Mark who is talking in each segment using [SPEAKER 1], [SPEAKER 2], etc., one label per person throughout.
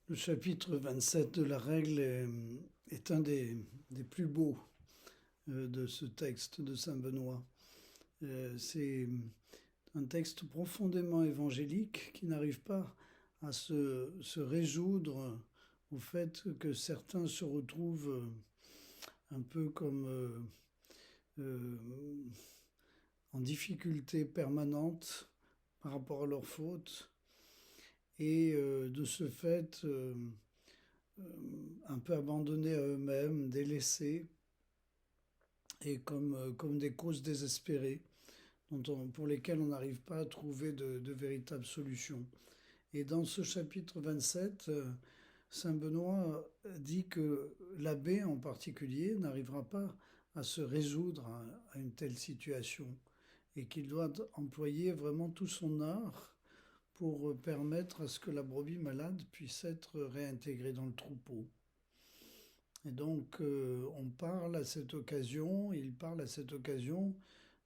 [SPEAKER 1] Le chapitre 27 de la règle est un des plus beaux de ce texte de Saint Benoît. C'est un texte profondément évangélique qui n'arrive pas à se résoudre au fait que certains se retrouvent un peu comme en difficulté permanente par rapport à leurs fautes et de ce fait un peu abandonnés à eux-mêmes, délaissés et comme des causes désespérées pour lesquelles on n'arrive pas à trouver de véritables solutions. Et dans ce chapitre 27, Saint Benoît dit que l'abbé en particulier n'arrivera pas à se résoudre à une telle situation et qu'il doit employer vraiment tout son art pour permettre à ce que la brebis malade puisse être réintégrée dans le troupeau. Et donc il parle à cette occasion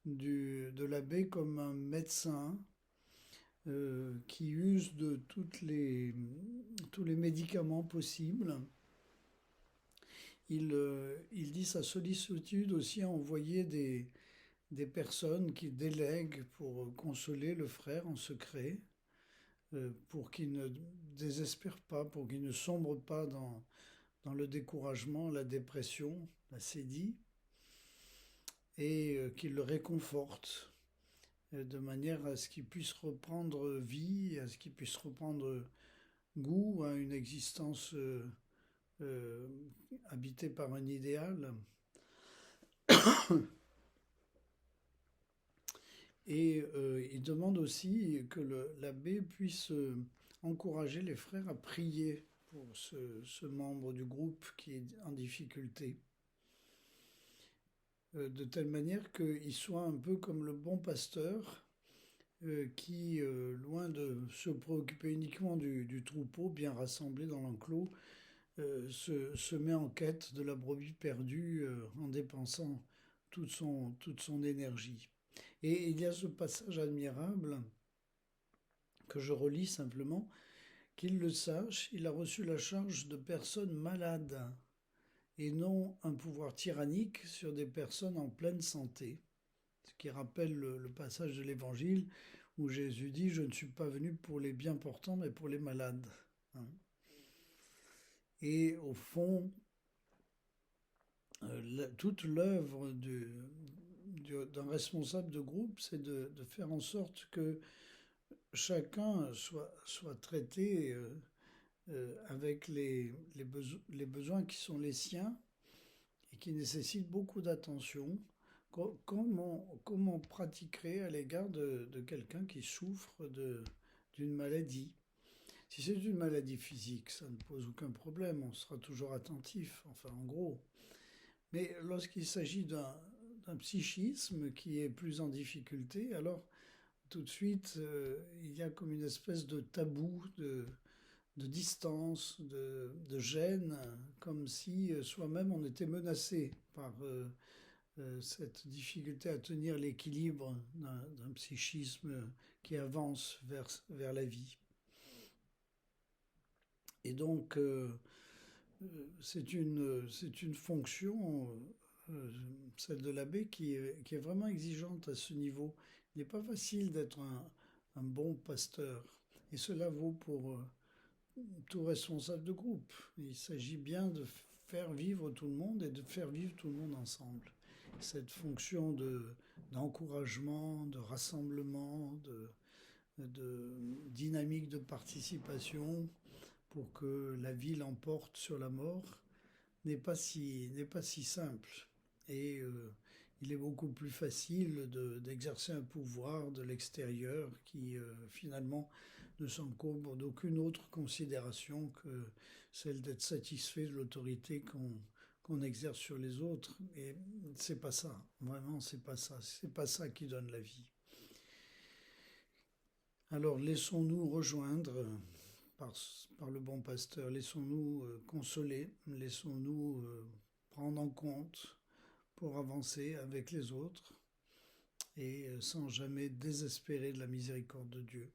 [SPEAKER 1] de l'abbé comme un médecin qui use de tous les médicaments possibles. Il dit sa sollicitude aussi à envoyer des personnes qui délèguent pour consoler le frère en secret, pour qu'il ne désespère pas, pour qu'il ne sombre pas dans le découragement, la dépression, la sédie, et qu'il le réconforte de manière à ce qu'il puisse reprendre vie, à ce qu'il puisse reprendre goût à une existence euh, habitée par un idéal. Et il demande aussi que l'abbé puisse encourager les frères à prier pour ce membre du groupe qui est en difficulté, de telle manière qu'il soit un peu comme le bon pasteur qui, loin de se préoccuper uniquement du troupeau bien rassemblé dans l'enclos, se met en quête de la brebis perdue en dépensant toute son énergie. Et il y a ce passage admirable que je relis simplement, qu'il le sache, il a reçu la charge de personnes malades et non un pouvoir tyrannique sur des personnes en pleine santé, ce qui rappelle le passage de l'Évangile où Jésus dit « Je ne suis pas venu pour les bien portants, mais pour les malades ». Et au fond, toute l'œuvre d'un responsable de groupe, c'est de faire en sorte que chacun soit traité avec les besoins qui sont les siens et qui nécessitent beaucoup d'attention, comme on pratiquerait à l'égard de quelqu'un qui souffre d'une maladie. Si c'est une maladie physique, ça ne pose aucun problème, on sera toujours attentif, enfin en gros. Mais lorsqu'il s'agit d'un psychisme qui est plus en difficulté, alors tout de suite, il y a comme une espèce de tabou, de distance, de gêne, comme si soi-même on était menacé par cette difficulté à tenir l'équilibre d'un psychisme qui avance vers la vie. Et donc, c'est une fonction, celle de l'abbé, qui est vraiment exigeante à ce niveau. Il n'est pas facile d'être un bon pasteur. Et cela vaut pour tout responsable de groupe. Il s'agit bien de faire vivre tout le monde et de faire vivre tout le monde ensemble. Cette fonction d'encouragement, de rassemblement, de dynamique de participation pour que la vie l'emporte sur la mort n'est pas si simple. Et il est beaucoup plus facile d'exercer un pouvoir de l'extérieur qui finalement ne s'encombre d'aucune autre considération que celle d'être satisfait de l'autorité qu'on exerce sur les autres. Et c'est pas ça, vraiment c'est pas ça. C'est pas ça qui donne la vie. Alors laissons-nous rejoindre par le bon pasteur, laissons-nous consoler, laissons-nous prendre en compte pour avancer avec les autres et sans jamais désespérer de la miséricorde de Dieu.